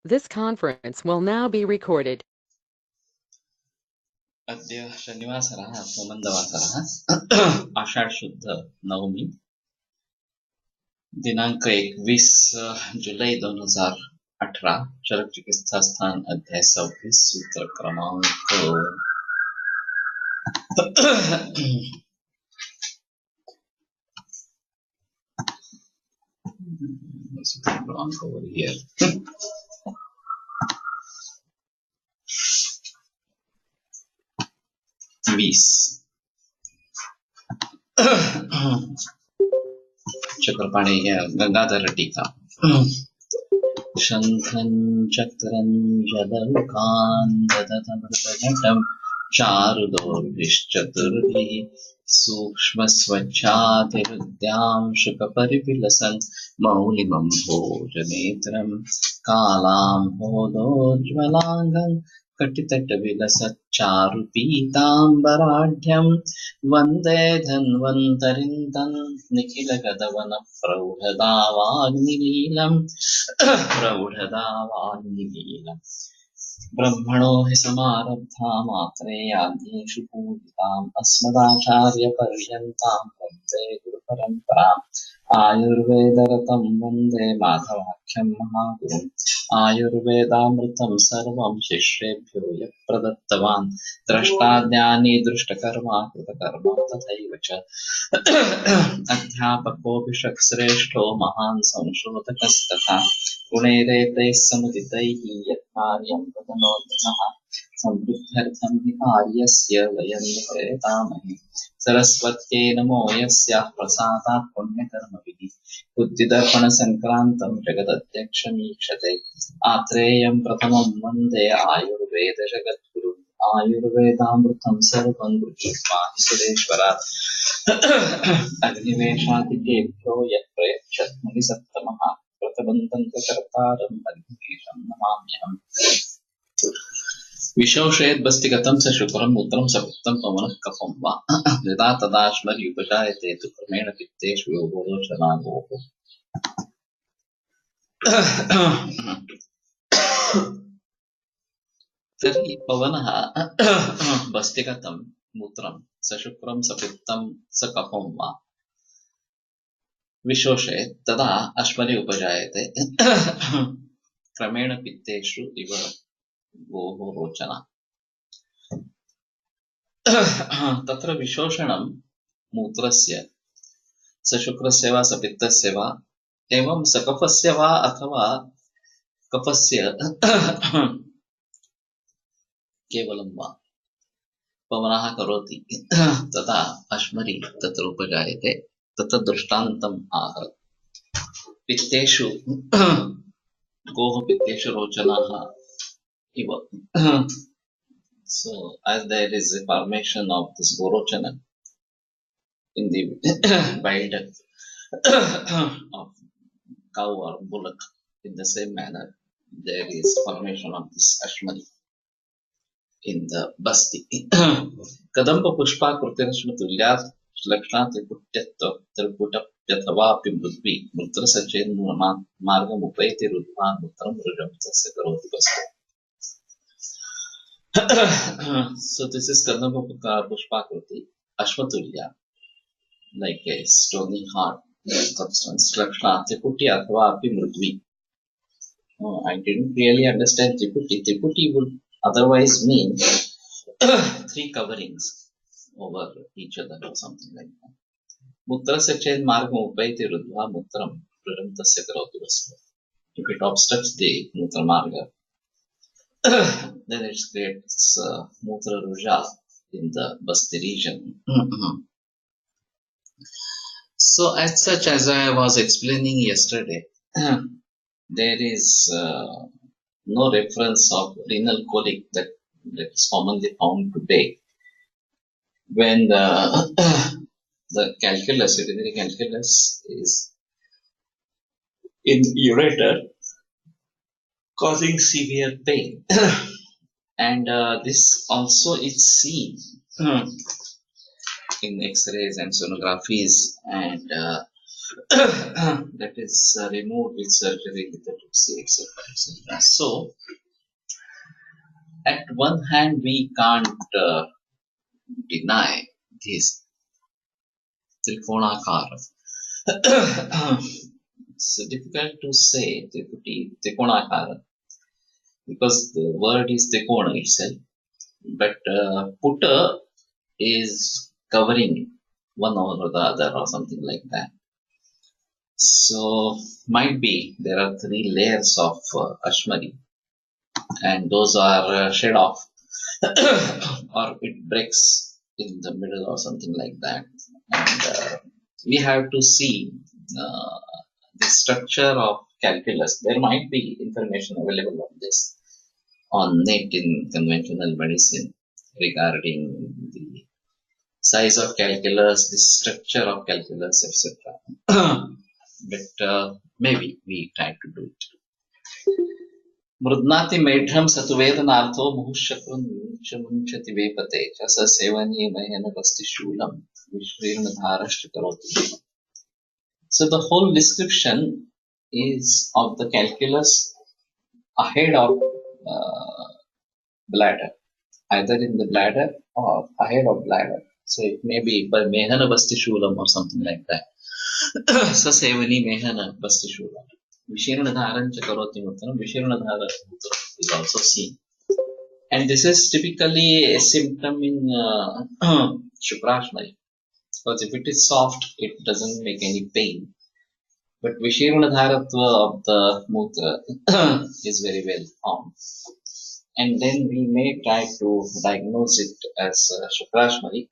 This conference will now be recorded. अद्य शनिवासरः सोमन्दवासरः आषाढ शुद्ध नवमी दिनांक 21 जुलै 2018 चरक चिकित्सा स्थान अध्याय 26 सूत्र क्रमांक over here 20 चक्रपाणि गंगाधर टीका शंखं चक्रं जलौकान् ददतमृतघटं चारुदोर्भिश्चतुर्भिः सूक्ष्मस्वच्छातिहृद्यां शुकपरिविलसन् मौलिमं भोजनेत्रं कालाम्भोदोज्ज्वलाङ्गं कटितटविलसच्चारुपीताम्बराढ्यं वन्दे धन्वन्तरिं तं निखिलगदवनप्रौढदावाग्निलीलम् प्रौढदावाग्निलीलम् ब्रह्मणो हि समारब्धा मात्रेयाद्येषु पूजिताम् अस्मदाचार्यपर्यन्तां वन्दे गुरुपरम्पराम् आयुर्वेदरतं वन्दे माधवाख्यं महागुरुम् आयुर्वेदामृतं सर्वं शिष्येभ्यो यः प्रदत्तवान् द्रष्टाज्ञानी दृष्टकर्मा कृतकर्मा तथैव च अध्यापकोऽपि श्रेष्ठो महान् संशोधकस्तथा गुणैरेतैः समुदितैः यत्कार्यं प्रतनोत्यः समृद्ध्यर्थं हि कार्यस्य वयं प्रयतामहे सरस्वत्यै नमो यस्याः प्रसादात् पुण्यकर्मभिः बुद्धिदर्पणसङ्क्रान्तं जगदध्यक्षमीक्षते आत्रेयं प्रथमं वन्दे आयुर्वेदजगद्गुरुम् आयुर्वेदामृतं सर्वं गृहीत्वा हि सुरेश्वरात् अग्निवेशातिकेभ्यो यत् प्रयच्छत् सप्तमः प्रतबन्धं च कर्तारम् अग्निवेशं नमाम्यहम् विशोषयद्बस्तिगतं स शुक्रं मूत्रं सपित्तं पवनः कफं वा यदा तदा श्मर्युपजायते तु क्रमेण पित्तेषु योगोरोचनागोः तर्हि पवनः बस्तिगतं मूत्रं सशुक्रं सपित्तं स कफं वा विशोषयेत् तदा अश्मरि उपजायते क्रमेण पित्तेषु इव गोः रोचना तत्र विशोषणं मूत्रस्य सशुक्रस्य वा सपित्तस्य वा एवं सकफस्य वा अथवा कफस्य केवलं वा पवनः करोति तदा अश्मरि तत्र उपजायते तत्र दृष्टान्तम् आह पित्तेषु गोः पित्तेषु रोचनाः इव so as there is a formation of this gorochana in the bile duct of cow or bullock, in the same manner there is formation of this ashmari in the basti. kadamba pushpakrutirsma tulyat lakshnat त्रिपुटप्यथवापि मृद्वी मूत्रसचेन् मार्गमुपैति रुद्ध्वा मूत्रं मृगं तस्य करोति बस्ति. So this is kadamba pushpakruti ashmatulya, like a stony hard substance. Lakshana triputi athva api mridvi. I didn't really understand triputi. Triputi would otherwise mean 3 coverings over each other or something like that. Mutrasya ched margam upaiti rudva mutram prarantasya karoti vasva. If it obstructs the mutra marga, then it creates mutra ruja in the basti region. So as such, as I was explaining yesterday, there is no reference of renal colic that is commonly found today. When the calculus, urinary calculus, is in ureter, causing severe pain, and this also is seen in X-rays and sonographies, and that is removed with surgery, lithotripsy, etc., etc. So, at one hand, we can't deny this trikonakara. It's difficult to say trikonakara because the word is trikona itself, but putta is covering one or the other or something like that. So might be there are three layers of ashmari, and those are shed off or it breaks in the middle or something like that. And we have to see uh, the structure of calculus. There might be information available on this on net in conventional medicine regarding the size of calculus, the structure of calculus, etc. But maybe we try to do it. मृद्नाति मेढ्रम सतुवेदनार्थो मुहुशक्रम मुंचति वेपते च स सेवनीय महेन शूलम विश्रीर्ण धारश्च करोति. So the whole description is of the calculus ahead of bladder, either in the bladder or ahead of bladder. So it may be by mehana shulam or something like that. Sa sevani mehana shulam. Vishirnadharan chakaroti muttanam. Vishirnadhara is also seen. And this is typically a symptom in Shukrashmari. Because if it is soft, it doesn't make any pain. But Vishirnadharatva of the Mutra is very well found. And then we may try to diagnose it as Shukrashmari.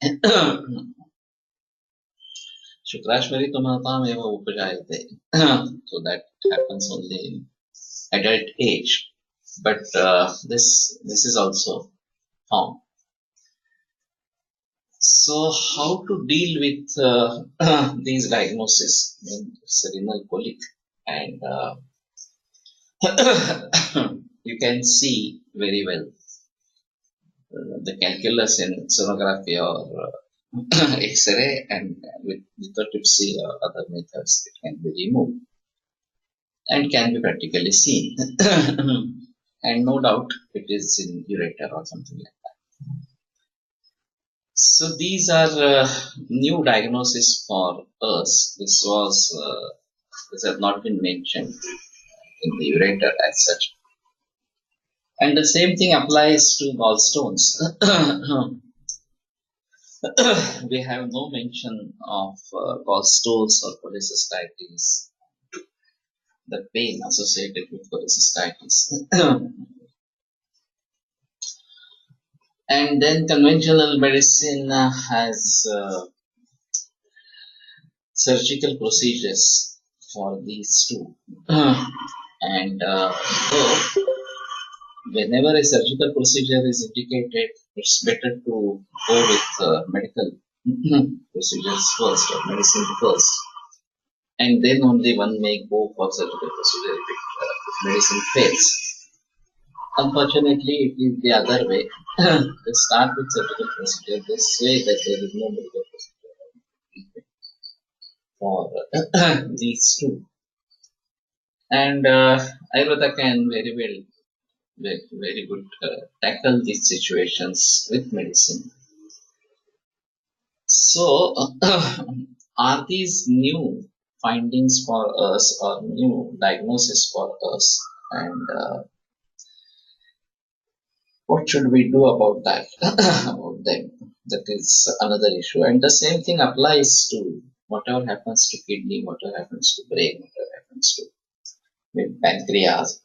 Shukrashmari Tumatam eva upajayate. So that happens only in adult age. But this is also found. So how to deal with these diagnoses? It's renal colic, and you can see very well the calculus in sonography or X-ray, and with lithotripsy or other methods it can be removed and can be practically seen. And no doubt it is in ureter or something like that. So these are new diagnoses for us. This has not been mentioned in the ureter as such. And the same thing applies to gallstones. We have no mention of gallstones or cholecystitis, the pain associated with cholecystitis. And then conventional medicine has surgical procedures for these two. And though whenever a surgical procedure is indicated, it's better to go with medical procedures first or medicine first. And then only one may go for surgical procedure if medicine fails. Unfortunately, it is the other way. They start with surgical procedure. They say that there is no medical procedure for these two. And Ayurveda can very good tackle these situations with medicine. So, are these new findings for us or new diagnosis for us? And what should we do about that? About them? That is another issue. And the same thing applies to whatever happens to kidney, whatever happens to brain, whatever happens to maybe pancreas,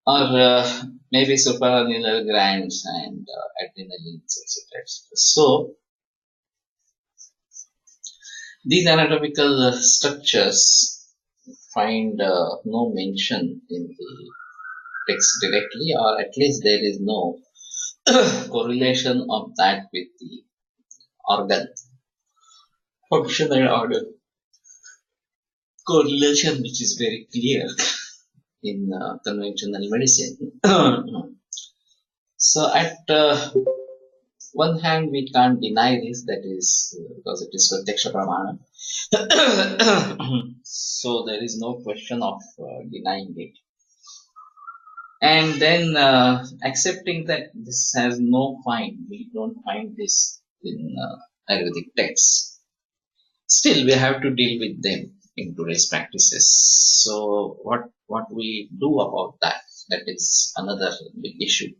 or maybe suprarenal glands and adrenals, etc. So, these anatomical structures find no mention in the text directly, or at least there is no correlation of that with the organ, functional organ correlation, which is very clear in conventional medicine. So at one hand, we can't deny this, that is because it is Pratyaksha Pramana. So there is no question of denying it. And then accepting that this has no find, we don't find this in Ayurvedic texts. Still, we have to deal with them in today's practices. So what we do about that, that is another big issue.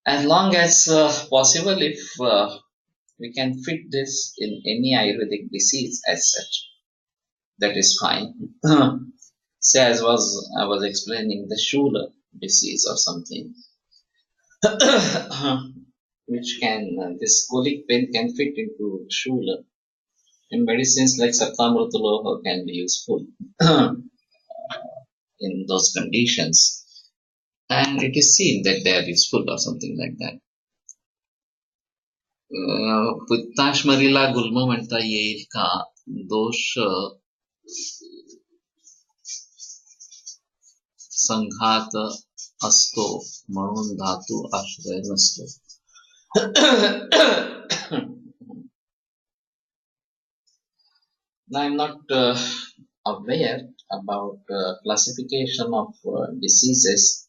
As long as possible, if we can fit this in any Ayurvedic disease as such, that is fine. Say as I was explaining the Shula disease or something, which can this colic pain can fit into Shula. In medicines like Saptamrutaloha can be useful in those conditions, and it is seen that they are useful or something like that. पित्ताश्मरीला गुल्म म्हणता येईल का दोष संघात असतो म्हणून धातू आश्रय नसतो. Now I'm not aware about classification of diseases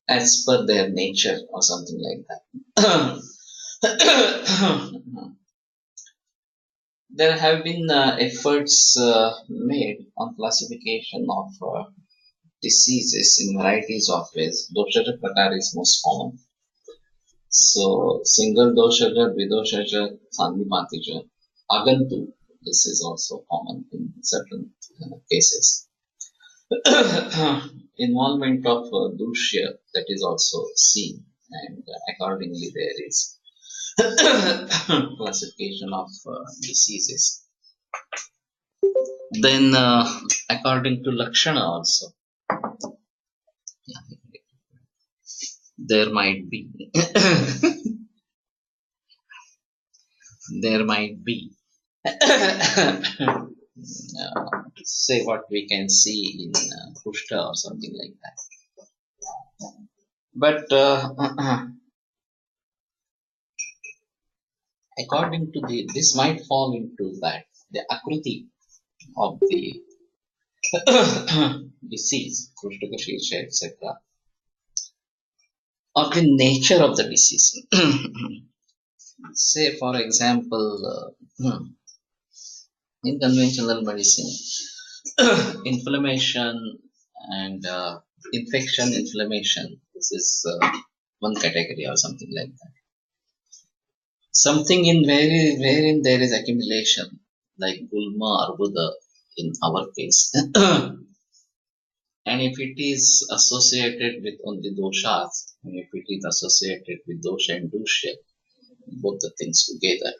as per their nature or something like that. There have been efforts made on classification of diseases in varieties of ways. Doshaja Prakar is most common. So, single doshaja, dvidoshaja, sandhipatija, agantu, this is also common in certain cases. Involvement of dushya, that is also seen, and accordingly there is classification of diseases. Then according to Lakshana also, there might be say what we can see in Pushta or something like that. But according to this might fall into that, the akruti of the disease, Kushtakashisha, etc., or the nature of the disease. Say, for example, in conventional medicine, inflammation and infection, this is one category or something like that. Something in wherein there is accumulation, like gulma or buddha in our case. And if it is associated with only doshas, and if it is associated with dosha and dusha, both the things together.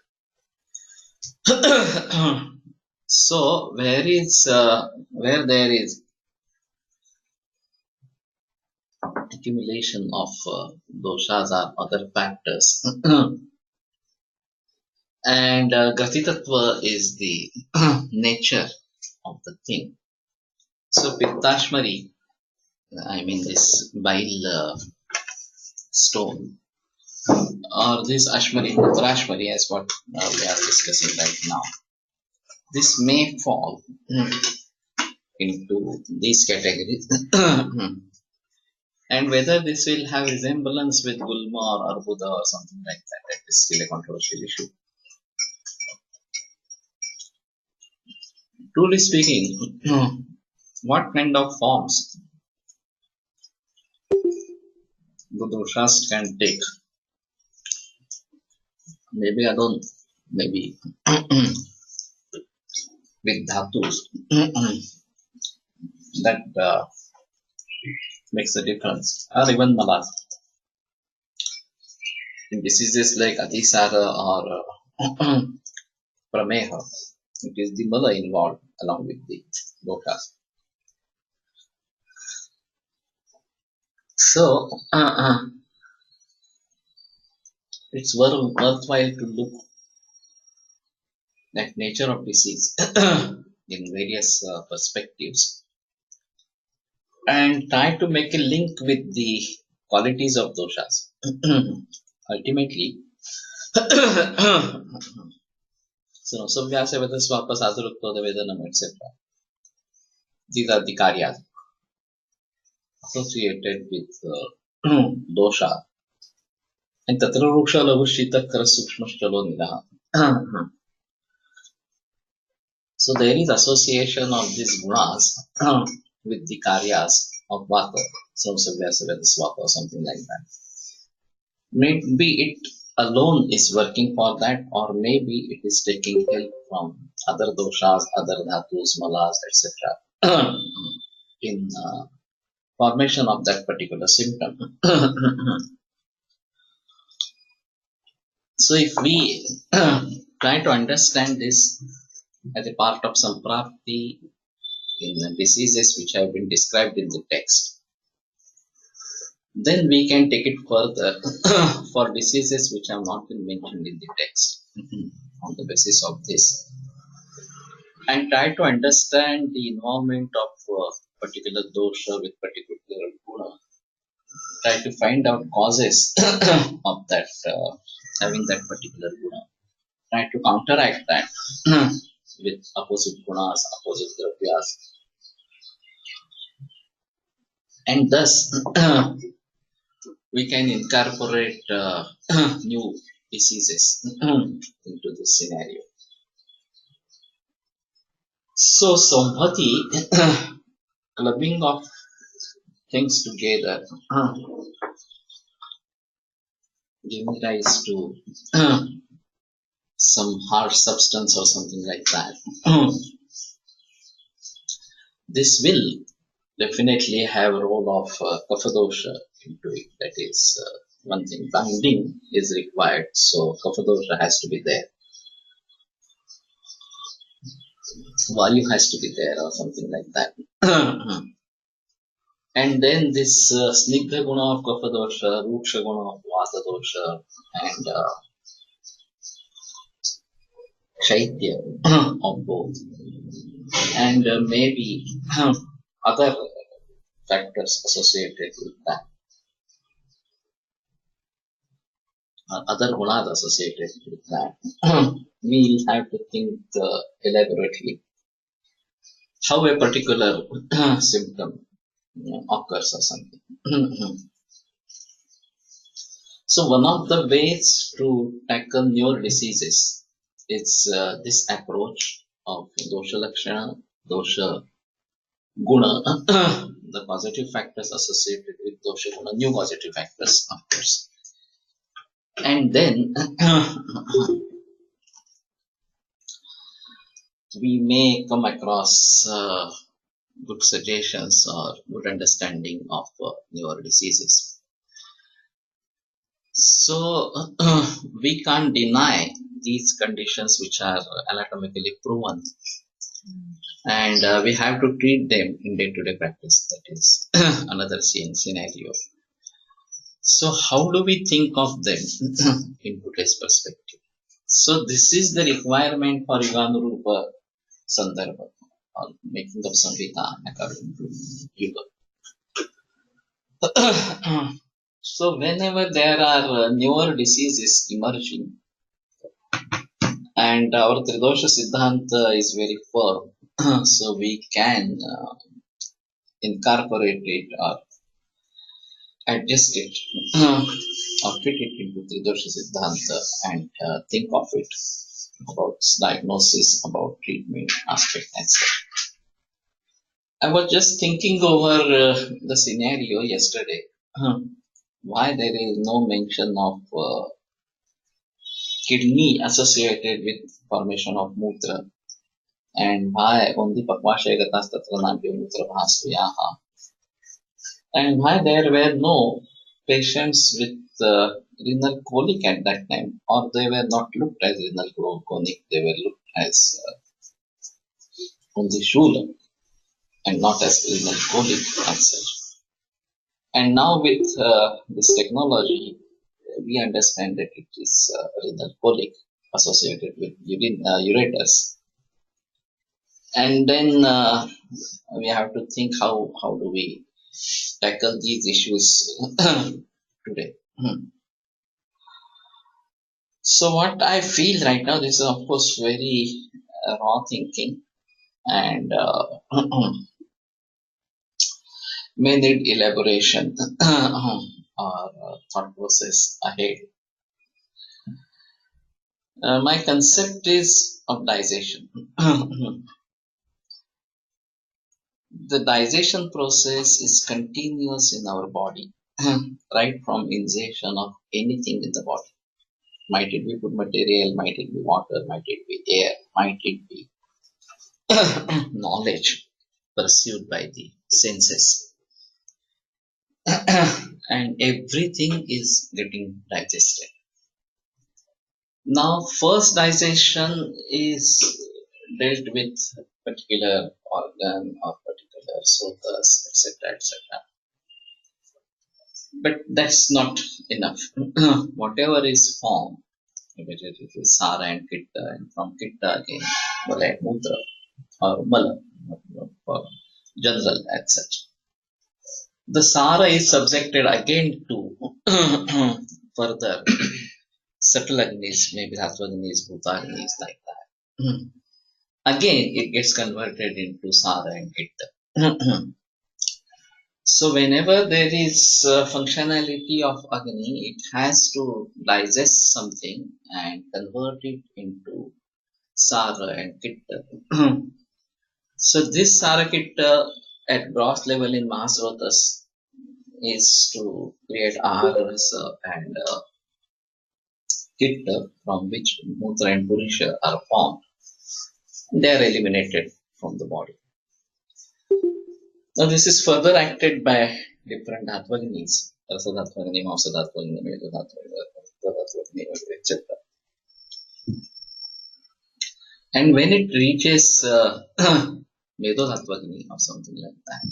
So where there is accumulation of doshas or other factors, and Gatitatva is the nature of the thing. So Pittashmari, I mean this bile stone, or this Ashmari, Mutrashmari, as what we are discussing right now, this may fall into these categories. And whether this will have resemblance with Gulma or Arbuda or something like that is still a controversial issue. Truly speaking, what kind of forms the doshas can take? Maybe alone, maybe with dhatus, that makes a difference, or even malas. In diseases like Atisara or Prameha, it is the mala involved along with the doshas. So, it's worthwhile to look at nature of disease in various perspectives and try to make a link with the qualities of doshas. Ultimately, so Samvyasya Veda Swapa Sadhurukta Vedanam, etc. These are the karyas associated with dosha. And Tatra Ruksha Lahu Shita Kara Sukshmashchalo Nidaha. So there is association of these gunas with the karyas of Vata, so Samvyasya Veda Swapa or something like that. Maybe it alone is working for that, or maybe it is taking help from other doshas, other dhatus, malas, etc. in formation of that particular symptom. So if we try to understand this as a part of samprapti in the diseases which have been described in the text, then we can take it further for diseases which have not been mentioned in the text on the basis of this, and try to understand the involvement of particular dosha with particular guna. Try to find out causes of that having that particular guna. Try to counteract that with opposite gunas, opposite dravyas, and thus we can incorporate new diseases into this scenario. So Sambhati, clubbing of things together, giving rise to some harsh substance or something like that. This will definitely have a role of kapha dosha into it. That is one thing. Binding is required, so kapha dosha has to be there. Vayu has to be there or something like that. And then this snigdha guna of kapha dosha, ruksha guna of vata dosha, and shaitya of both. And maybe other factors associated with that. Other gunas associated with that. We'll have to think elaborately how a particular symptom occurs or something. So one of the ways to tackle newer diseases is this approach of dosha lakshana, dosha guna, the positive factors associated with dosha guna, new positive factors, of course. And then we may come across good suggestions or good understanding of newer diseases. So we can't deny these conditions which are anatomically proven, and we have to treat them in day-to-day practice. That is another scenario. So how do we think of them in today's perspective? So this is the requirement for Yuganurupa Sandarbha, or making of Samvita according to Yuga. So whenever there are newer diseases emerging, and our Tridosha SIDHANT is very firm, so we can incorporate it or adjust it or fit it into Tridosha SIDHANT and think of it about diagnosis, about treatment aspect, etc. I was just thinking over the scenario yesterday, why there is no mention of kidney associated with formation of mutra, and why only Pakvashayagatas Tatra Nabhyo MUTRAVEH, and why there were no patients with renal colic at that time, or they were not looked as renal colic, they were looked as only Shula and not as renal colic as such. And now with this technology, we understand that it is renal colic associated with ureters. And then we have to think how do we tackle these issues today. So what I feel right now, this is of course very raw thinking, and may need elaboration or thought process ahead. My concept is of digestion. The digestion process is continuous in our body, right from ingestion of anything in the body. Might it be food material, might it be water, might it be air, might it be knowledge pursued by the senses. And everything is getting digested. Now, first digestion is dealt with particular organ or particular SROTAS, etc., etc. But that's not enough. Whatever is formed, whether it is Sara and Kitta, and from Kitta again, Vala and Mutra, or Mala, for general as such. The Sara is subjected again to further subtle agnis, maybe Hattvagnis, Bhutagnis, like that. Again, it gets converted into Sara and Kitta. So whenever there is functionality of Agni, it has to digest something and convert it into Sara and Kitta. So this Sara Kitta at gross level in Mahasrotas is to create Ahara Rasa and Kitta, from which Mutra and Purusha are formed. They are eliminated from the body. Now this is further acted by different Dhattvagnis, Rasadhattvagni, Mamsadhattvagni, Medodhattvagni, etc. And when it reaches Medodhattvagni or something like that,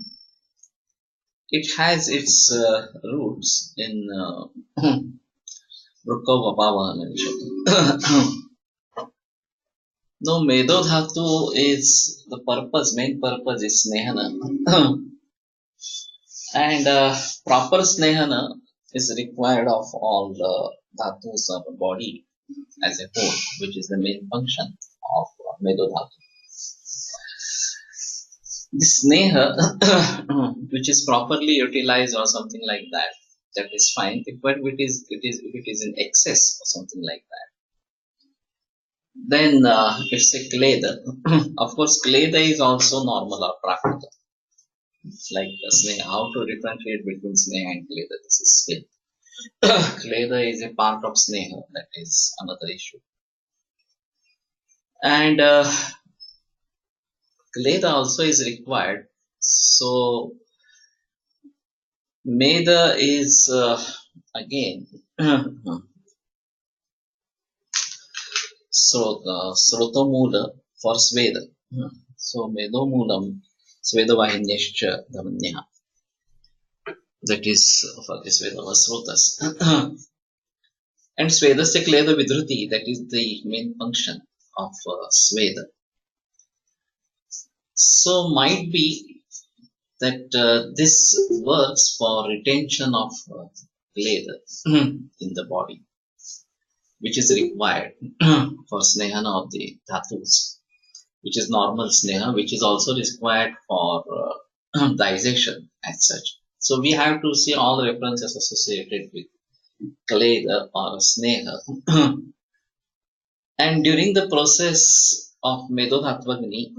it has its roots in Vrukavapavahan. No, Medodhatu is the purpose, main purpose is Snehana. And proper Snehana is required of all the dhatus of the body as a whole, which is the main function of Medodhatu. This Sneha, which is properly utilized or something like that, that is fine. But if it is in excess or something like that, then it's a Kaleda. Of course, Kaleda is also normal or Prakrita. Like Sneha, how to differentiate between Sneha and Kaleda? This is still. Kaleda is a part of Sneha, that is another issue. And Kaleda also is required. So, Meda is again Srotamula for Sveda. So Medomulam Svedavahinyascha Dhamanya. That is for the Svedava Srotas. And Svedasya Kaleda Vidruti, that is the main function of Sveda. So might be that this works for retention of Kaleda in the body, which is required for Snehana of the Dhatus, which is normal Sneha, which is also required for digestion as such. So we have to see all the references associated with Kaleda or Sneha. And during the process of Medodhattvagni,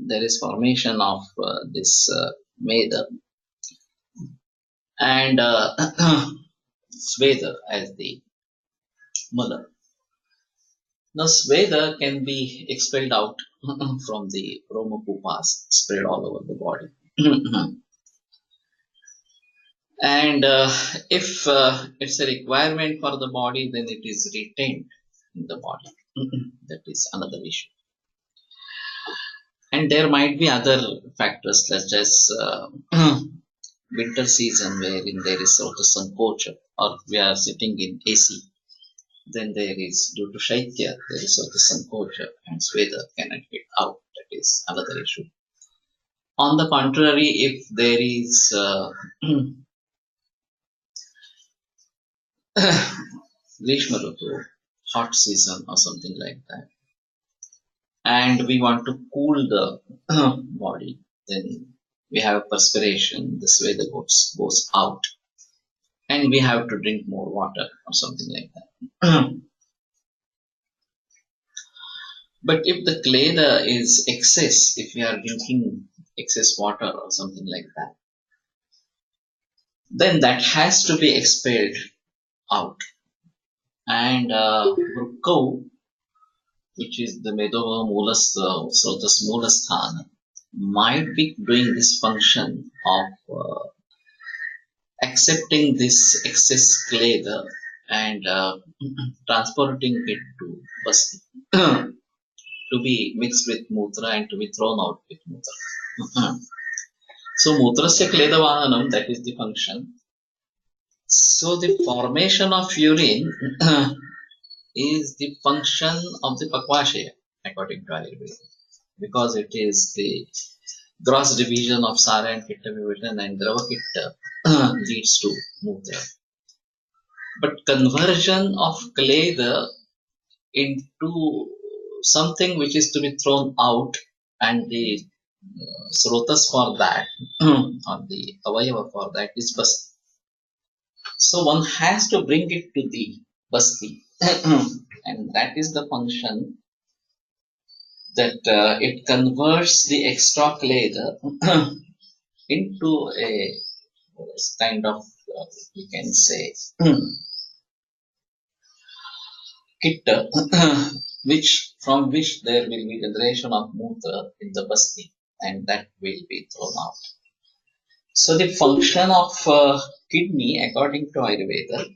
there is formation of this Meda and Sveda as the mother. Now, Sveda can be expelled out from the Romapupas, spread all over the body. And if it's a requirement for the body, then it is retained in the body. That is another issue. And there might be other factors such as winter season wherein there is sort of sankocha, or we are sitting in AC. Then there is, due to Shaitya, there is sort of sankocha and Sveda cannot get out. That is another issue. On the contrary, if there is Grishma Rutu, hot season or something like that, and we want to cool the body, then we have perspiration, the sweda goes out, and we have to drink more water or something like that. But if the kleda is excess, if we are drinking excess water or something like that, then that has to be expelled out. And Vrukau, which is the Medova Mulas, Srotas Mulasthana, might be doing this function of accepting this excess kleda and transporting it to Basti to be mixed with Mutra and to be thrown out with Mutra. So Mutrasya kleda vahanam, that is the function. So the formation of urine is the function of the Pakvashaya according to Ayurveda, because it is the gross division of Sara and Pitta Vivatan, and Drava Pitta leads to Mutra. But conversion of kleda into something which is to be thrown out, and the SROTAS for that, or the Avayava for that is Basti. So one has to bring it to the Basti, and that is the function that it converts the extra kleda into a kind of, we can say, kitta, from which there will be generation of mutra in the basti, and that will be thrown out. So the function of kidney, according to Ayurveda,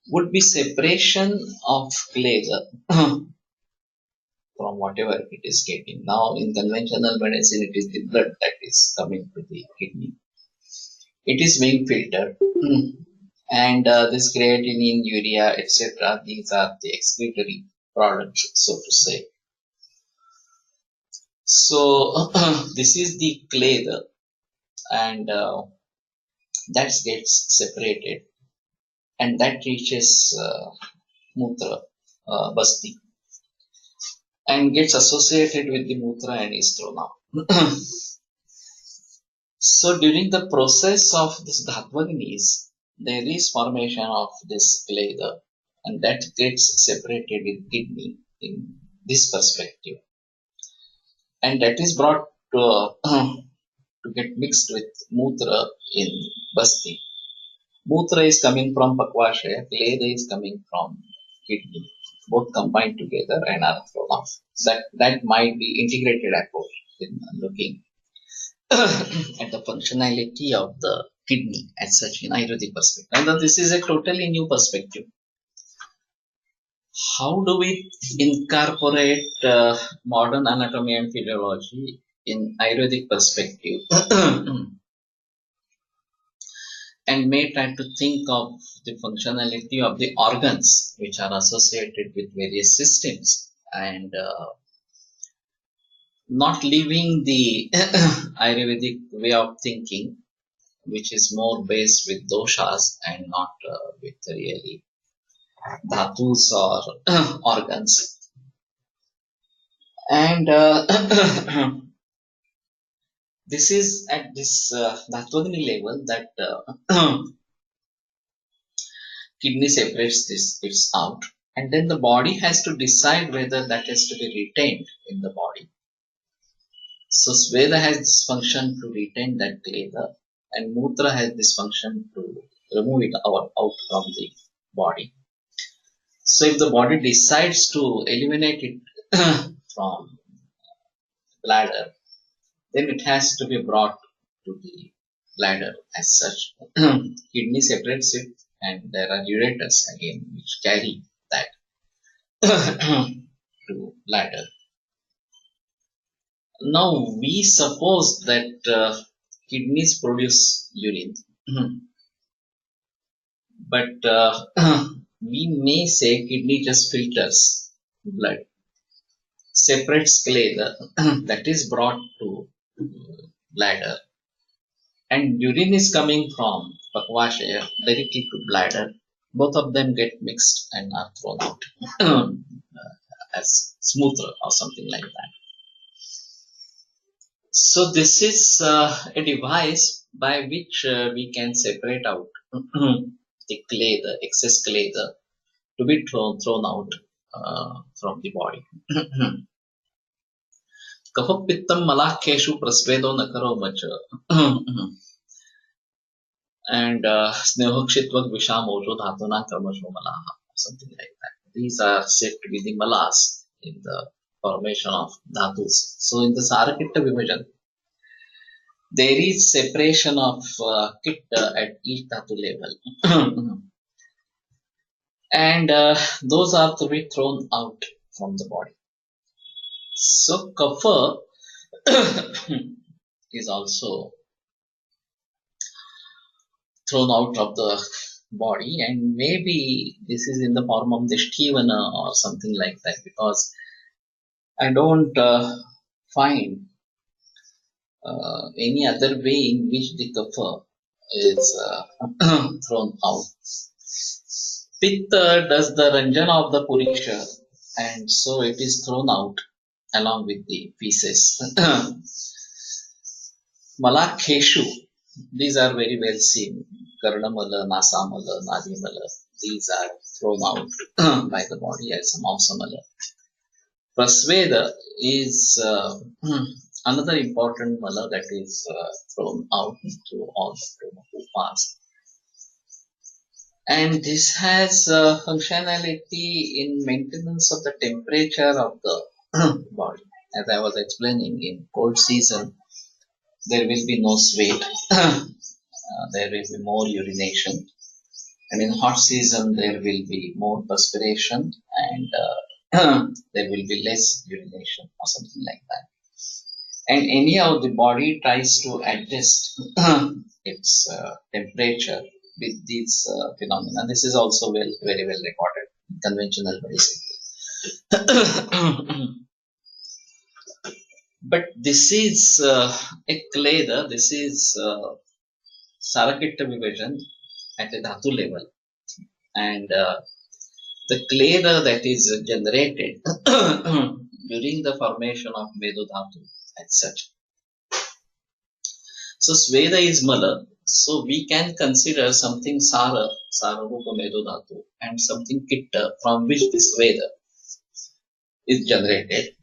would be separation of kleda from whatever it is getting. Now, in conventional medicine, it is the blood that is coming to the kidney. It is being filtered, and this creatinine, urea, etc., these are the excretory products, so to say. So, this is the kleda, and that gets separated, and that reaches mutra, basti, and gets associated with the mutra and is thrown out. So during the process of this dhatvanis, there is formation of this kleda, and that gets separated in kidney in this perspective, and that is brought to get mixed with mutra in basti. Mutra is coming from pakvashaya, kleda is coming from kidney, both combined together and are thrown off. That might be integrated approach in looking at the functionality of the kidney as such in Ayurvedic perspective. Now, this is a totally new perspective. How do we incorporate modern anatomy and physiology in Ayurvedic perspective? And may try to think of the functionality of the organs which are associated with various systems, and not leaving the Ayurvedic way of thinking, which is more based with doshas and not with really dhatus or organs. And this is at this Dhattvagni level that kidney separates this out, and then the body has to decide whether that has to be retained in the body. So Sveda has this function to retain that kleda, and Mutra has this function to remove it out from the body. So if the body decides to eliminate it from bladder, then it has to be brought to the bladder as such. Kidney separates it, and there are ureters again which carry that to bladder. Now we suppose that kidneys produce urine, but we may say kidney just filters blood, separates kleda that is brought to bladder, and urine is coming from pakvashaya directly to bladder, both of them get mixed and are thrown out as smoother or something like that. So this is a device by which we can separate out the clay, the excess clay, to be thrown out from the body. कफ पित्तम मलाखेषु प्रस्वेदो न करो much and snehokshitvak vishamosho dhatuna karmasho malaha, something like that. These are said to be the malas in the formation of dhatus. So in the Sarakitta Vivajan, there is separation of kitta at each dhatu level. And those are to be thrown out from the body. So kapha is also thrown out of the body, and maybe this is in the form of the Shtivana or something like that, because I don't find any other way in which the kapha is thrown out. Pitta does the ranjana of the purisha, and so it is thrown out along with the feces. Malakheshu, these are very well seen. Karnamala, Nasamala, Nadimala, these are thrown out by the body as a Mausamala. Prasveda is another important mala that is thrown out through all the parts. And this has functionality in maintenance of the temperature of the body. As I was explaining, in cold season, there will be no sweat, there will be more urination. And in hot season, there will be more perspiration, and there will be less urination or something like that. And anyhow, the body tries to adjust its temperature with these phenomena. This is also very well recorded in conventional medicine. But this is a kaleda, this is Sarakitta Vivajan at a dhatu level. And the kaleda that is generated during the formation of Medu dhatu as such. So Sveda is mala, so we can consider something Sararupa Medu dhatu, and something Kitta from which this Sveda is generated.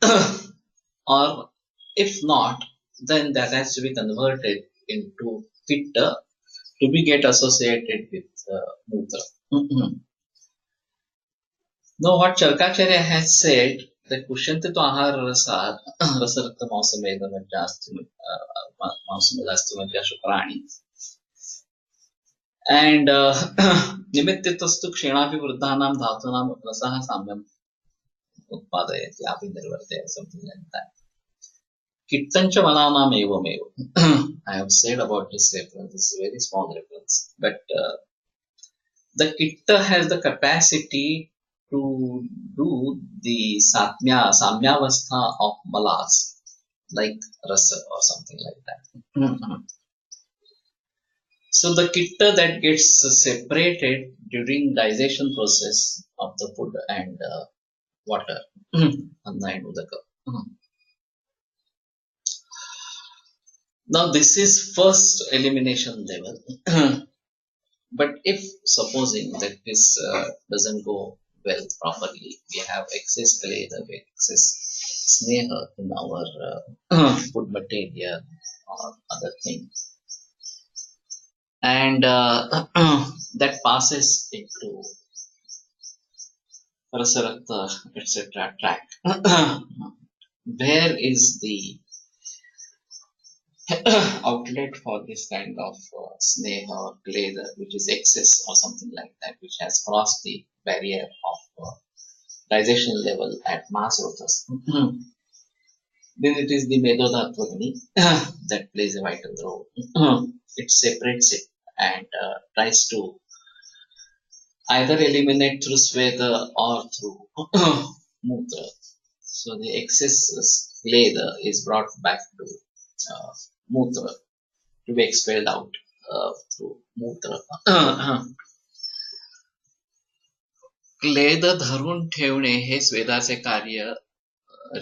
Or if not, then that has to be converted into Kitta to be get associated with Mutra. Now what Charkacharya has said, that Kushanti to Ahara Rasad, Rasarakta Mausameda Mausamedasti Shukrani. And Nimittitastu Kshenapi Vruddhanam Dhatunam Rasaha Samyam Utpadayati Api Nirvarte, something like that. Kittancha Malanam Evamev. I have said about this reference, this is a very small reference. But the Kitta has the capacity to do the Samyavastha of malas, like rasa or something like that. So the Kitta that gets separated during digestion process of the food and water, Anna and Udaka. Now this is first elimination level. But if supposing that this doesn't go well properly, we have excess kaleda, excess sneha in our food material or other things, and that passes into Rasarakta, etc. tract. Where is the outlet for this kind of sneha or kaleda, which is excess or something like that, which has crossed the barrier of digestion level at SROTAS. Then it is the Medodhatvagni that plays a vital role. It separates it and tries to either eliminate through Sveda or through Mutra. So the excess kaleda is brought back to Mutra to be expelled out through Mutra. क्लेद धरून ठेवणे हे स्वेदाचे कार्य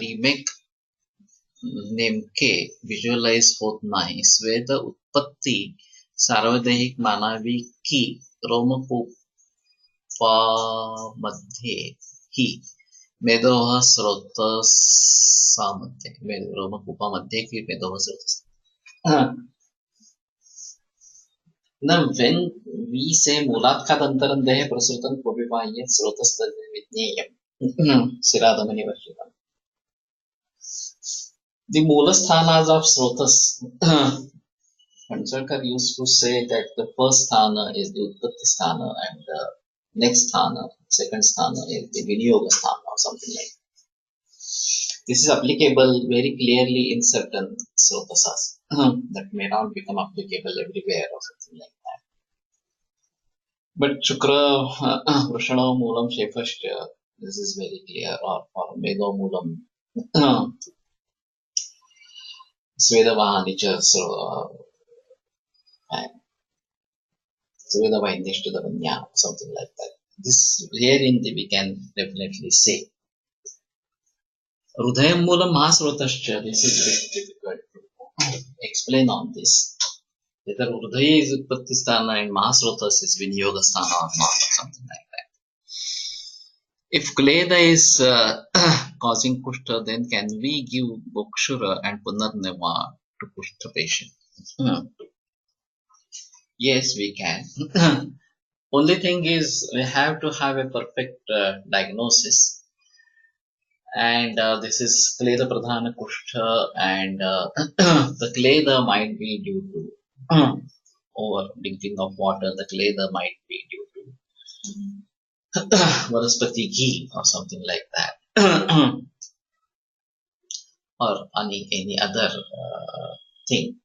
remake नेमके visualise होत नाही. स्वेद उत्पत्ती सार्वदेहिक मानावी की रोमकूपामध्ये ही मेदोह स्रोतसामध्ये रोमकूपामध्ये की मेदोह स्रोतस. Now, when we say मूलात्खादन्तरं देहे प्रसृतं क्वपि बाह्ये स्रोतस्तद् विज्ञेयम्. Siradhamani Vashitam. The Moolasthana of Srotas. Pancharkar used to say that the first sthana is the Utpatti sthana and the next sthana, second sthana is the Viniyoga sthana or something like that. This is applicable very clearly in certain Srotasas that may not become applicable everywhere or something like that. But Shukra, Vrishana Moolam Shefashya, this is very clear, or Medo Moolam Svedavahanicha, Svedavahindishtadavanya, something like that. This herein we can definitely say. Rudhayam Moolam Mahasrotascha, this is very difficult to explain on this. Whether Rudhaya is Utpatti Sthana and Mahasrotas is Viniyoga Sthana or not, or something like that. If Kaleda is causing Kushta, then can we give Bokshura and Punarneva to Kushta patient? Yes, we can. Only thing is we have to have a perfect diagnosis. And this is Kaleda Pradhana Kushta, and the Kaleda might be due to over drinking of water. The Kaleda might be due to Vanaspati ghee or something like that, or any other thing,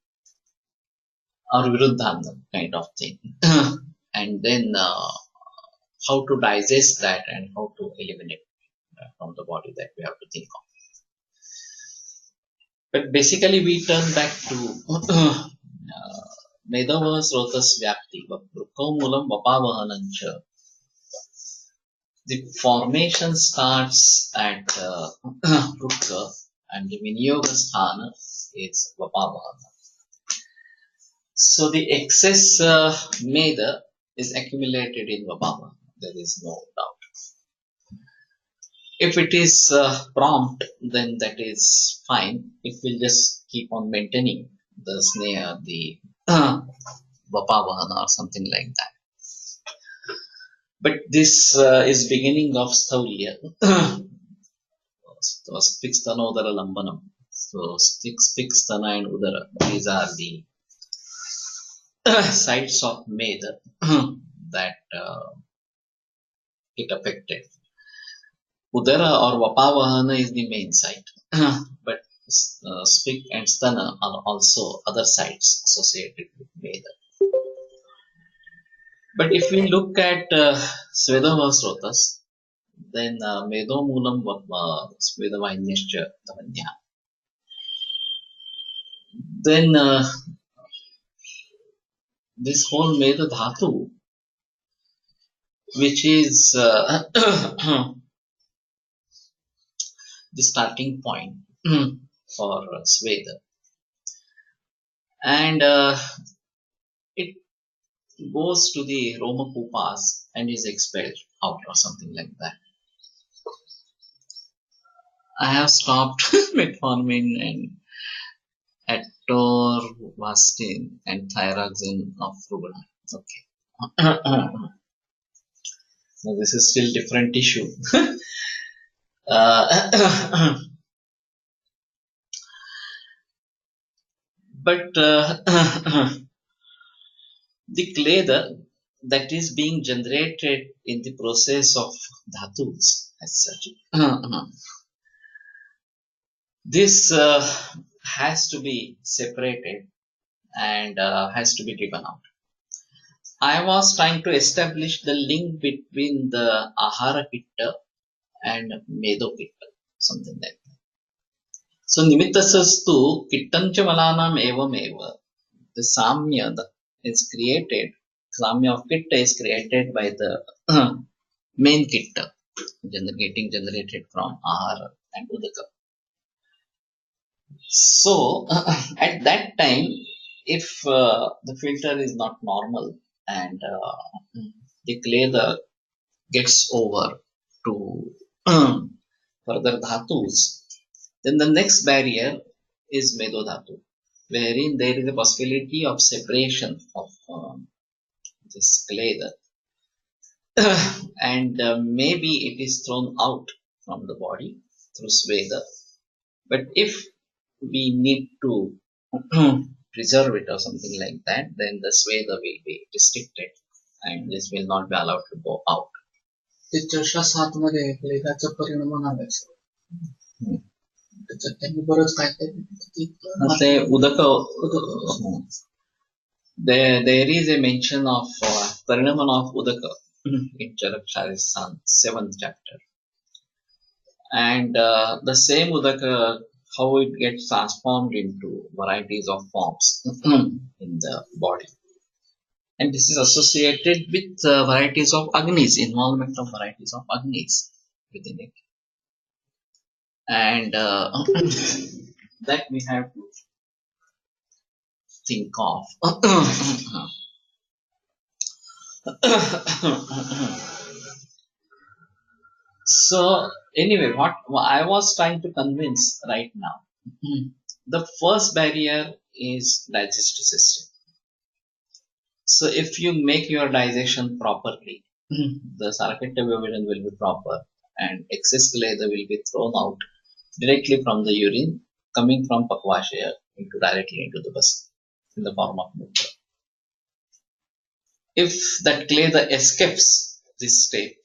or Viruddhana kind of thing. And then how to digest that and how to eliminate from the body, that we have to think of. But basically we turn back to Medava Srotas Vyapti, Vrukkamulam Vapavahanancha. The formation starts at Vrukka and the Viniyoga Sthana is Vapavahana. So the excess Meda is accumulated in Vapavahana. There is no doubt. If it is prompt, then that is fine. It will just keep on maintaining the sneha, the Vapavahana or something like that. But this is beginning of Sthaulya. So Spikstana Udara Lambanam. So Spikstana and Udara, these are the sites of Meda that it affected. Udara or Vapavahana is the main site, but Spik and Stana are also other sites associated with Meda. But if we look at Svedava Srotas, then Medo Moolam Svedavainyascha Davanya. Then this whole Meda Dhatu, which is the starting point for Sveda, and it goes to the Romakupas and is expelled out or something like that. I have stopped metformin and atorvastatin and thyroxine of Rubella. Okay. Now this is still different issue. But the Kaleda that is being generated in the process of dhatus as such, this has to be separated and has to be driven out. I was trying to establish the link between the Ahara Pitta and Medo Pitta, something like that. So Nimittasastu Kittancha Malanam Evam Eva. The Samya is created, Samya of Pitta is created by the main kit getting generated from Ahara and Udaka. So at that time, if the filter is not normal and the clay gets over to further dhatus, then the next barrier is Medodhatu, wherein there is a possibility of separation of this clay and maybe it is thrown out from the body through Sveda. But if we need to preserve it or something like that, then the Sveda will be restricted and this will not be allowed to go out. ते चषा 7 मध्ये क्लेदाचा परिणाम म्हणालाच त्याच्यात त्यांनी बरंच काय ते उदक there is a mention of parinaman of udaka in Ch.Chi.26 7th chapter, and the same udaka, how it gets transformed into varieties of forms in the body, and this is associated with varieties of agnis, involvement of varieties of agnis within it, and that we have to think of. So anyway, what I was trying to convince right now, the first barrier is digestive system. So if you make your digestion properly, the sarcopenia vision will be proper and excess leather will be thrown out directly from the urine coming from Pakvashaya directly into the bus in the form of mutra. If that clay escapes this state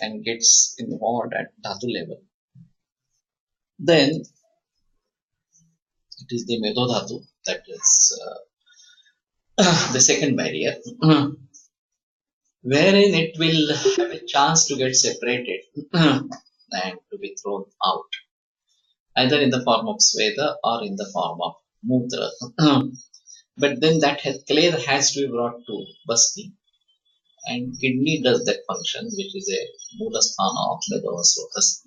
and gets involved at dhatu level, then it is the medodhatu that is the second barrier, wherein it will have a chance to get separated and to be thrown out, either in the form of sveda or in the form of mutra. But then that clay has to be brought to basti, and kidney does that function, which is a moolasthana of SROTAS.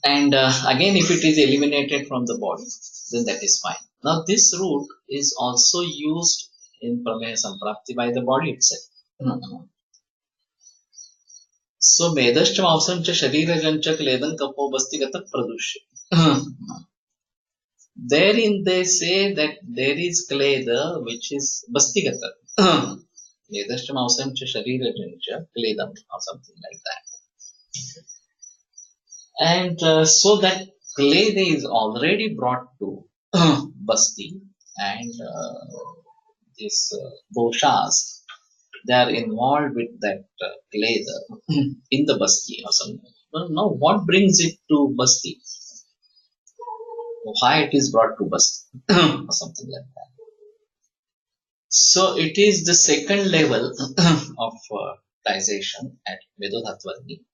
And again, if it is eliminated from the body, then that is fine. Now this root is also used in prameha samprapti by the body itself. So medashcha mavsamcha sharirajancha kledam kapo bastigata pradushya. Therein they say that there is kleda which is bastigata. Medashcha mavsamcha sharirajancha kledam or something like that. And so that clay is already brought to basti, and these doshas, they are involved with that clay in the basti or something. Well, now what brings it to basti? Why it is brought to basti or something like that. So it is the second level of digestion at Vedodhatvarni.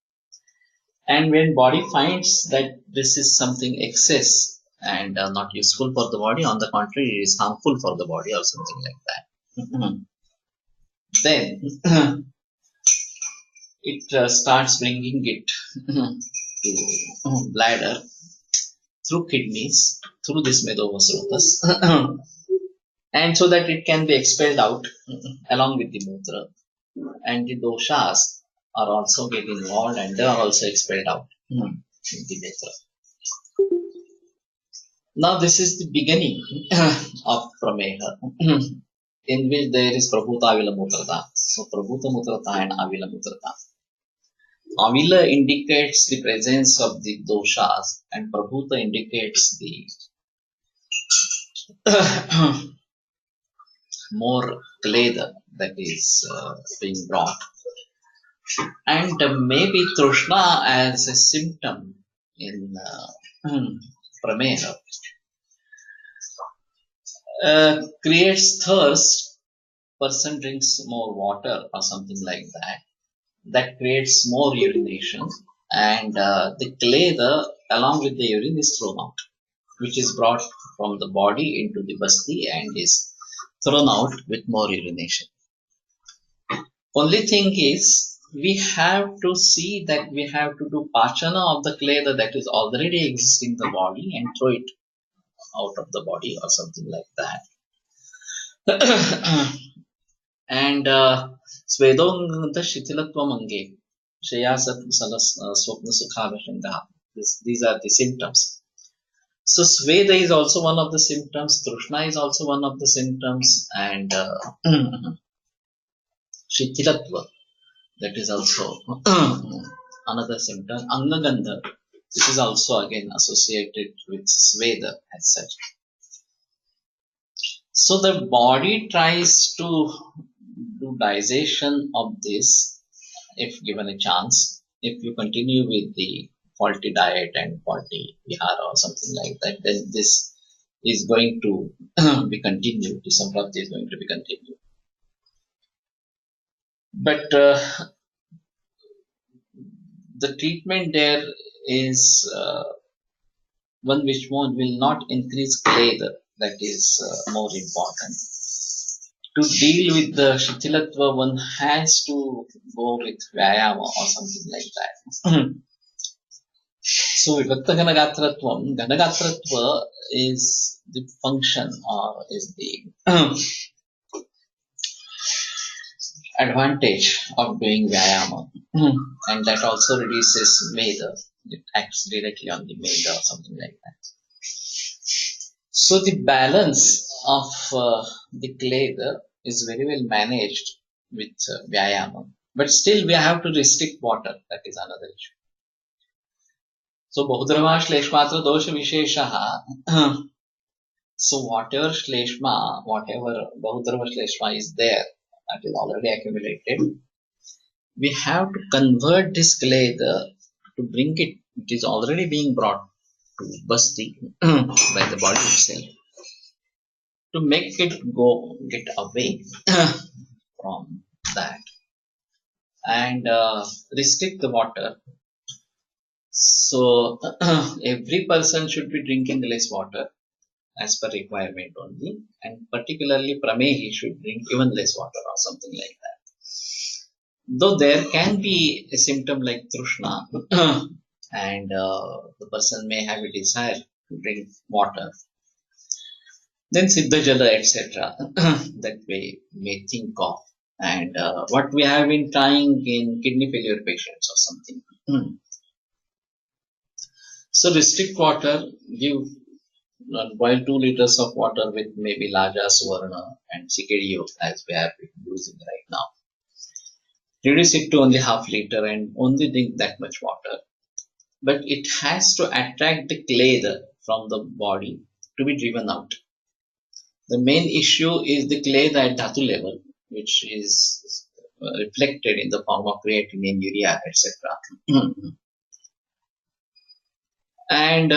And when body finds that this is something excess and not useful for the body, on the contrary, it is harmful for the body or something like that, then it starts bringing it to bladder through kidneys, through this SROTAS, and so that it can be expelled out along with the mutra, and the doshas are also get involved and they are also expelled out in the netra. Now this is the beginning of prameha, in which there is prabhuta avila mutrata. So prabhuta mutrata and avila mutrata. Avila indicates the presence of the doshas and prabhuta indicates the more kleda that is being brought. And maybe Trishna as a symptom in prameha creates thirst. Person drinks more water or something like that. That creates more urination, and the clay along with the urine is thrown out, which is brought from the body into the basti and is thrown out with more urination. Only thing is, we have to see that we have to do pachana of the kleda that is already existing in the body and throw it out of the body or something like that. And Svedonganta Shitilatvam Ange, Shayasat Swapna Sukhavashinda. These are the symptoms. So Sveda is also one of the symptoms, Trushna is also one of the symptoms, and Shitilatva, that is also another symptom. Angagandha, this is also again associated with Sveda as such. So the body tries to do digestion of this if given a chance. If you continue with the faulty diet and faulty vihara or something like that, then this is going to be continued. The samprapti is going to be continued. But the treatment there is one which will not increase kleda. That is more important. To deal with the Shitilatva, one has to go with Vyayama or something like that. So Vivatta Ganagatratvam, Ganagatratva is the function or is the advantage of doing Vyayama. And that also reduces Meda. It acts directly on the Meda or something like that. So the balance of the kleda is very well managed with Vyayama. But still we have to restrict water. That is another issue. So Bahudrava Shleshmatra Dosha Visheshaha. So whatever Shleshma, whatever Bahudrava Shleshma is there, that is already accumulated, we have to convert this kleda to bring it. It is already being brought to basti by the body itself, to make it get away from that and restrict the water. So every person should be drinking less water as per requirement only, and particularly Pramehi should drink even less water or something like that. Though there can be a symptom like Trushna and the person may have a desire to drink water, then Siddha Jala, etc. that we may think of. And what we have been trying in kidney failure patients or something. So restrict water, give boil 2 liters of water with maybe Laja, Suvarna and Cikidio as we have been using right now. Reduce it to only half liter and only drink that much water. But it has to attract the kleda from the body to be driven out. The main issue is the kleda at dhatu level, which is reflected in the form of creatinine, urea, etc. And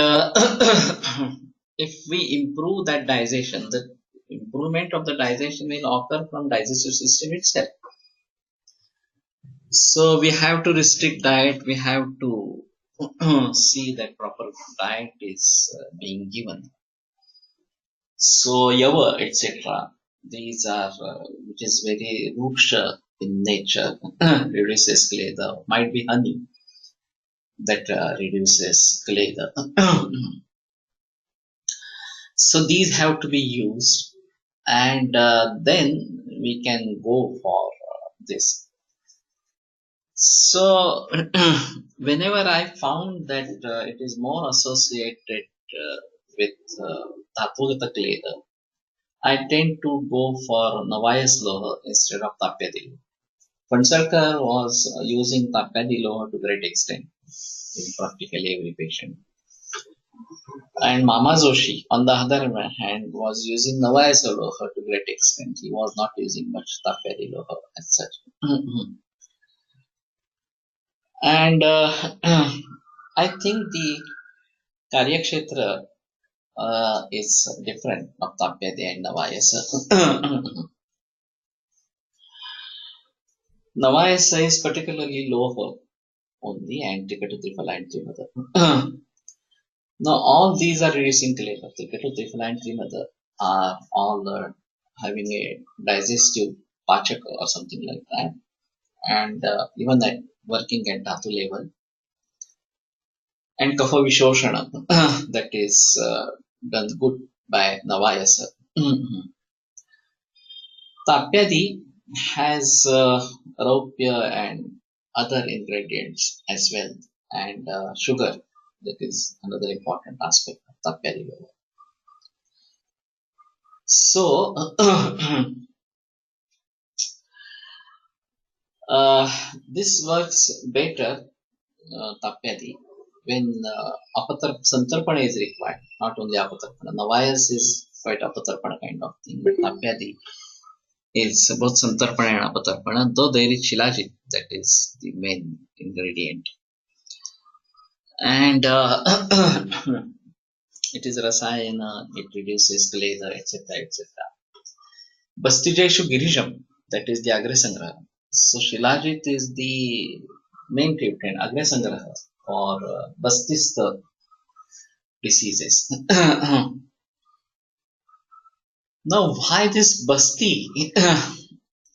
if we improve that digestion, the improvement of the digestion will occur from digestive system itself. So we have to restrict diet. We have to see that proper diet is being given. So yava, etc. These are which is very ruksha in nature, reduces kleda. Might be honey that reduces kleda. So these have to be used, and then we can go for this. So whenever I found that it is more associated with Dhatugata kleda, I tend to go for Navayas Loha instead of Tapyadiloha. Pansarkar was using Tapyadiloha to great extent in practically every patient. And Mama Joshi, on the other hand, was using Navayas Loha to great extent. He was not using much Tapyadiloha as such. And I think the Karyakshetra is different of Tapyadi and Navayasa. Navayasa is particularly lower only and Trikata Triphala and Trimada. Now all these are reducing kleda. Trikata Triphala and Trimada are all having a digestive pachaka or something like that. and even at working at dhatu level, and kapha vishoshana that is done good by Navayasa. Tapyadi has raupya and other ingredients as well, and sugar. That is another important aspect of Tapyadi. So, this works better, Tapyadi, when Santarpana is required, not only Apatarpana. Navayas is quite Apatarpana kind of thing, but Tapyadi is both Santarpana and Apatarpana, though there is Shilajit, that is the main ingredient. And it is Rasayana, it reduces leather, etc. etc. Bastijeshu Girijam, that is the Agrasangraha. So Shilajit is the main treatment, Agrasangraha, for Bastista diseases. Now, why this Basti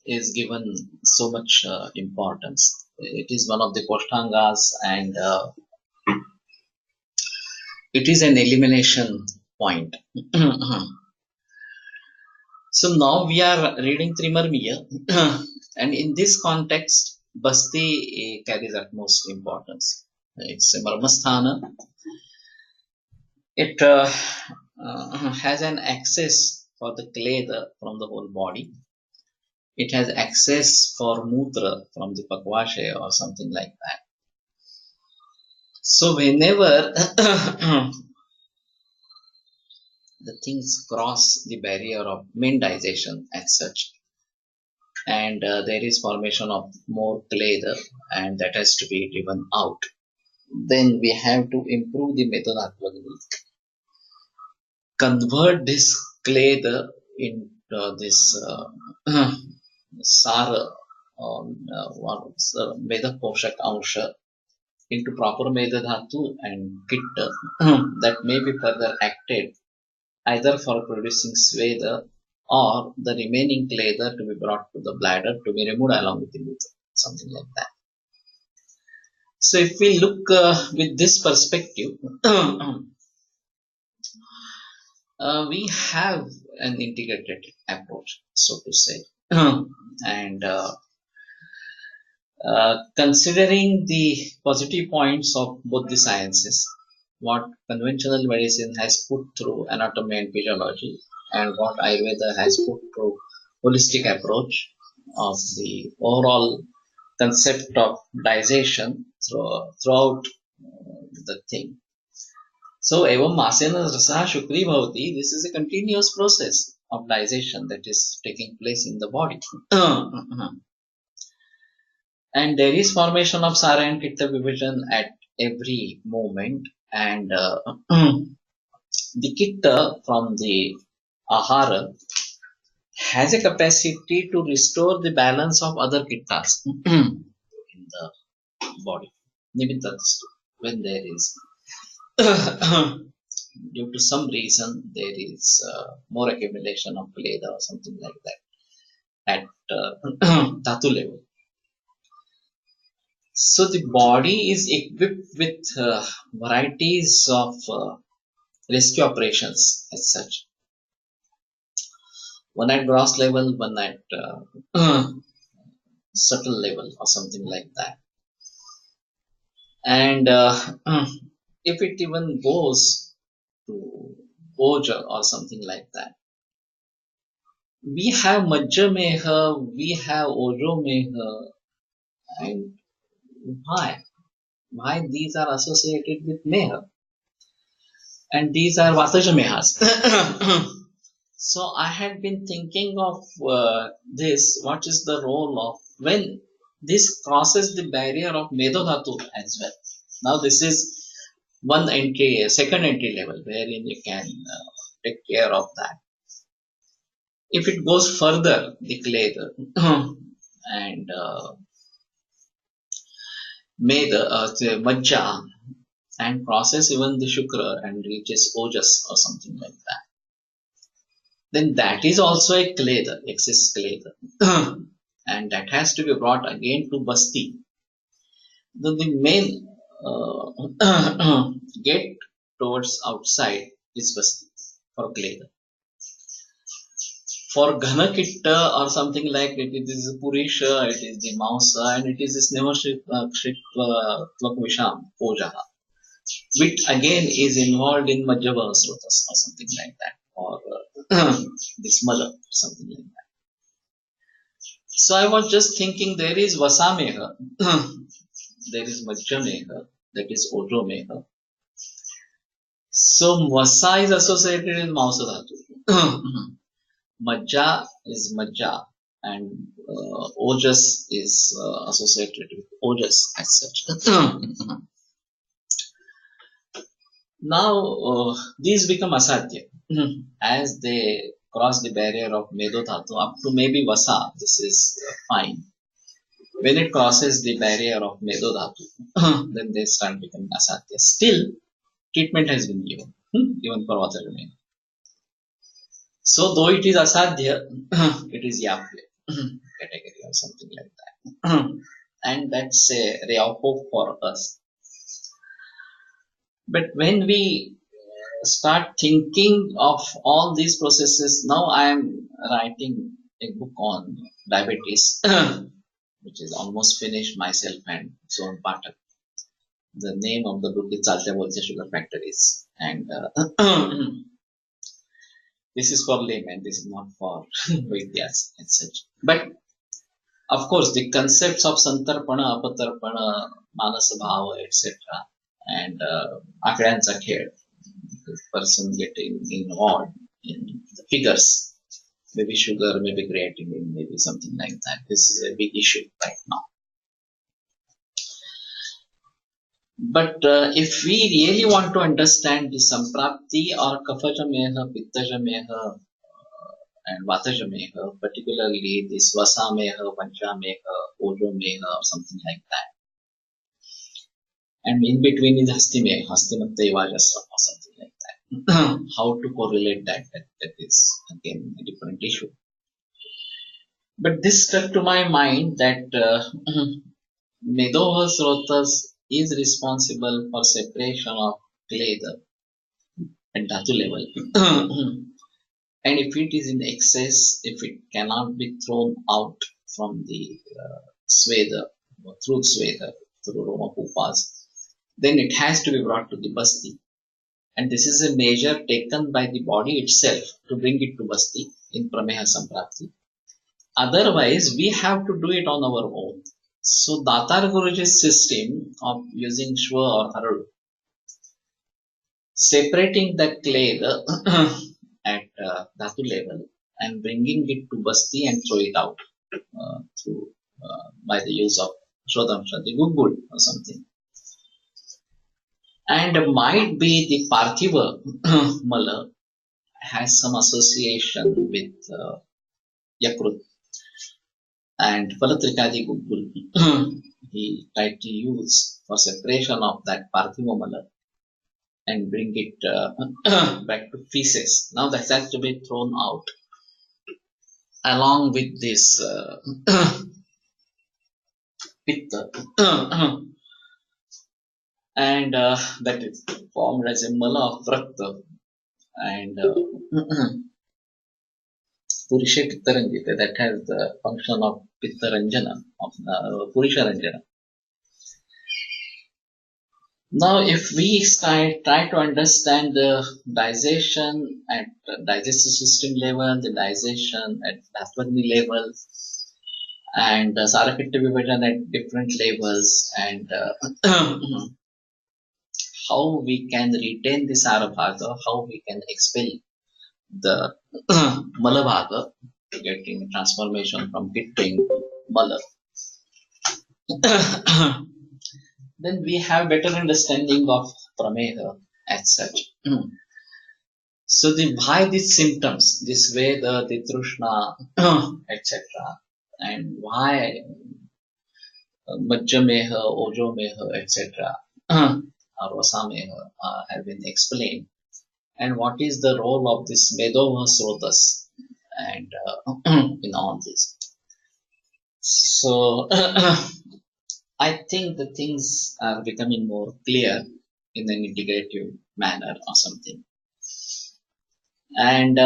is given so much importance? It is one of the Koshtangas, and it is an elimination point. So now we are reading Trimarmiya, and in this context, Basti carries utmost importance. It's a Marmasthana. It has an access for the kledha from the whole body. It has access for mutra from the pakvashe or something like that. So whenever the things cross the barrier of main digestion as such, and there is formation of more kledha, and that has to be driven out, then we have to improve the method, convert this kledha into this sara or meda poshak ansha into proper meda dhatu and kitta that may be further acted either for producing sveda or the remaining kledha to be brought to the bladder to be removed along with the mutra, something like that. So if we look with this perspective, we have an integrated approach, so to say, and considering the positive points of both the sciences, what conventional medicine has put through anatomy and physiology, and what Ayurveda has put through holistic approach of the overall concept of digestion throughout the thing. So, evam masena rasa shukri bhavati, this is a continuous process of digestion that is taking place in the body. And there is formation of Sara and Pitta division at every moment, and the Kitta from the Ahara has a capacity to restore the balance of other Kittas in the body. When there is due to some reason there is more accumulation of kledha or something like that at dhatu level. So the body is equipped with varieties of rescue operations as such. One at gross level, one at subtle level or something like that. And if it even goes to Oja or something like that, we have Majja Meha, we have Ojo Meha, and why these are associated with Meha? And these are Vataja Mehas. So I had been thinking of this, what is the role of when this crosses the barrier of Medodhatu as well. Now this is one entry, second entry level wherein you can take care of that. If it goes further, the kledha and Majja and process even the Shukra and reaches Ojas or something like that, then that is also a kledha, excess kledha. and that has to be brought again to Basti. The main gate towards outside is Basti for KALED. For Ghanakitta or something like it, it is Purisha, it is the Mausa, and it is this Nevashik Tvakvisham Pojaha, which again is involved in Majjava Srotas or something like that, or this Mala, something like that. So I was just thinking there is Vasameha, there is Majjameha, that is Ojomeha. So Vasa is associated with Mausa Dhatu. Majja is Majja, and Ojas is associated with Ojas as such. Now these become asadhya as they cross the barrier of Medo Dhatu up to maybe Vasa. This is fine. When it crosses the barrier of Medo Dhatu, then they start becoming asadhya. Still, treatment has been given, even for Vatarjamena. So though it is asadhya, it is yapya category or something like that. And that's a ray of hope for us. But when we start thinking of all these processes, now I am writing a book on diabetes, which is almost finished myself and Zone Patak. The name of the book is Chaltya Boltya Sugar Factories. And this is for laymen, this is not for Vaidyas, etc. But of course, the concepts of Santarpana, Apatarpana, Manasa Bhava, etc. and Akdancha Khed, the person getting involved in the figures, maybe sugar, maybe creatinine, maybe something like that. This is a big issue right now. But if we really want to understand the Samprapti or Kafajameha, Pittajameha, and Vatajameha, particularly this Vasameha, Panchameha, Ojomeha, or something like that. And in between is Hastimeha, Hastimatta Ivajasra, or something like that. How to correlate that is again a different issue. But this struck to my mind that Medoha Srotas is responsible for separation of KALED at Dhatu level. And if it is in excess, if it cannot be thrown out from the Sweda, through Sweda, through Roma Pupas, then it has to be brought to the Basti. And this is a measure taken by the body itself to bring it to Basti in Prameha Samprapti. Otherwise, we have to do it on our own. So Datar Guruji's system of using Shwa or Harad, separating that KALED at Dhatu level and bringing it to Basti and throw it out through by the use of Shrodamsha, the Gugul or something. And might be the Parthiva Mala has some association with Yakrut and Palatrikadi Gugul. He tried to use for separation of that Parthiva Mala and bring it back to feces. Now that has to be thrown out along with this pitta, and that is formed as a mala of rakta, and Purisha Pitta Ranjita, that has the function of Pitta Ranjana, of Purisha Ranjana. Now, if we try to understand the digestion at digestive system level, the digestion at Dhatvagni level, and Sarapitta Vibhajan at different levels, and how we can retain the Sarabhaga, how we can expel the Malabhaga, getting transformation from Pitta into Mala. Then we have better understanding of Prameha as such. So why these symptoms, this Veda, the Trushna, etc. and why Majjameha, Ojomeha, etc. or Vasameha have been explained, and what is the role of this Medova Srotas and in all this. So I think the things are becoming more clear in an integrative manner or something. And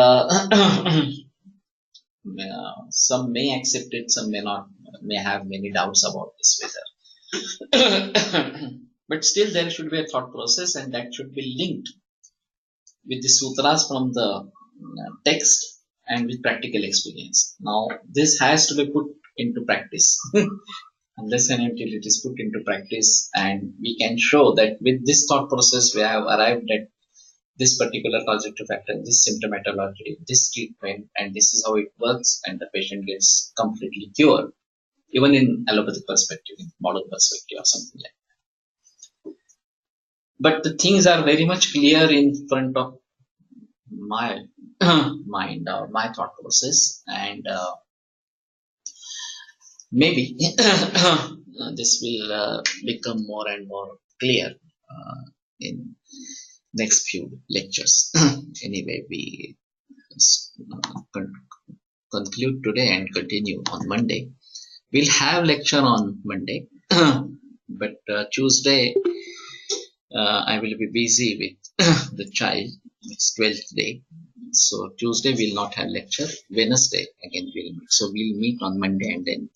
some may accept it, some may not, may have many doubts about this whether. But still there should be a thought process, and that should be linked with the sutras from the text and with practical experience. Now this has to be put into practice. Unless and until it is put into practice and we can show that with this thought process we have arrived at this particular causative factor, this symptomatology, this treatment, and this is how it works, and the patient gets completely cured, even in allopathic perspective, in modern perspective or something like that. But the things are very much clear in front of my mind or my thought process, and maybe this will become more and more clear in next few lectures. Anyway, we conclude today and continue on Monday. We'll have lecture on Monday, but Tuesday I will be busy with the child. It's 12th day, so Tuesday we'll not have lecture. Wednesday again we'll meet. So we'll meet on Monday and then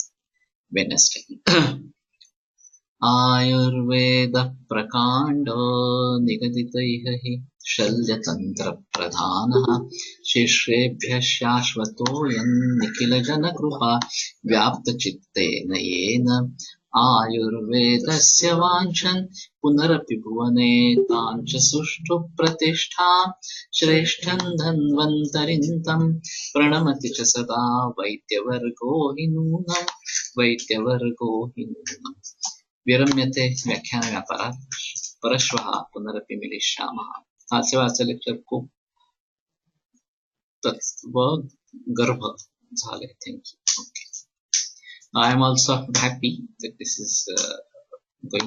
Wednesday. Ayurveda प्रकांड निगदितैः हि शल्यतंत्र प्रधानः शिष्येभ्यः शाश्वतोऽयं निखिल जनकृपा व्याप्तचित्तेन येन आयुर्वेदस्य वाञ्छन् पुनरपि भुवने ताञ्च सुष्ठु प्रतिष्ठां श्रेष्ठं धन्वन्तरिन्तं प्रणमति च सदा वैद्यवर्गो हि नूनम् वैद्यवर्गो हि नूनम् विरम्यते व्याख्यानव्यापारात् परश्वः पुनरपि मिलिष्यामः. हास्यवास्य लेक्चर खूप तत्व गर्भ झाले. Thank you. Okay. I am also happy that this is going